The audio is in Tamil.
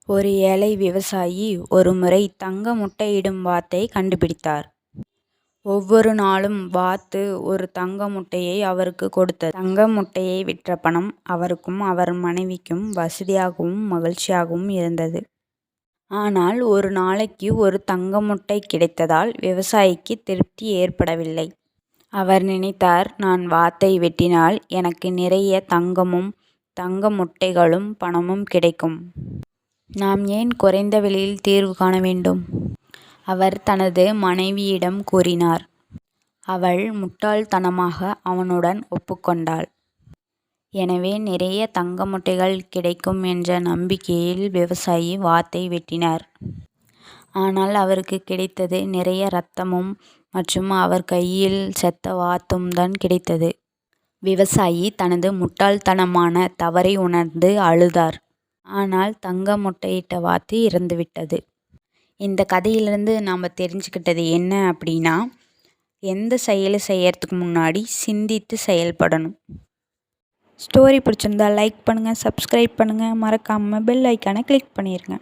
ஒரு ஏழை விவசாயி ஒருமுறை தங்க முட்டையிடும் வாத்தை கண்டுபிடித்தார். ஒவ்வொரு நாளும் வாத்து ஒரு தங்க முட்டையை அவருக்கு கொடுத்தது. தங்க முட்டையை விற்ற பணம் அவருக்கும் அவர் மனைவிக்கும் வசதியாகவும் மகிழ்ச்சியாகவும் இருந்தது. ஆனால் ஒரு நாளைக்கு ஒரு தங்க முட்டை கிடைத்ததால் விவசாயிக்கு திருப்தி ஏற்படவில்லை. அவர் நினைத்தார், நான் வாத்தை வெட்டினால் எனக்கு நிறைய தங்கமும் தங்க முட்டைகளும் பணமும் கிடைக்கும். நாம் ஏன் குறைந்த விலையில் தீர்வு காண வேண்டும்? அவர் தனது மனைவியிடம் கூறினார். அவள் முட்டாள்தனமாக அவனுடன் ஒப்புக்கொண்டாள். எனவே நிறைய தங்க முட்டைகள் கிடைக்கும் என்ற நம்பிக்கையில் விவசாயி வாத்தை வெட்டினார். ஆனால் அவருக்கு கிடைத்தது நிறைய இரத்தமும் மற்றும் அவர் கையில் செத்த வாத்தும் தான் கிடைத்தது. விவசாயி தனது முட்டாள்தனமான தவறை உணர்ந்து அழுதார். ஆனால் தங்க முட்டையிட்ட வாத்து இறந்துவிட்டது. இந்த கதையிலிருந்து நாம் தெரிஞ்சுக்கிட்டது என்ன அப்படின்னா, எந்த செயலை செய்யறதுக்கு முன்னாடி சிந்தித்து செயல்படணும். ஸ்டோரி பிடிச்சிருந்தா லைக் பண்ணுங்கள், சப்ஸ்கிரைப் பண்ணுங்கள், மறக்காமல் பெல் ஐக்கானை கிளிக் பண்ணிடுங்க.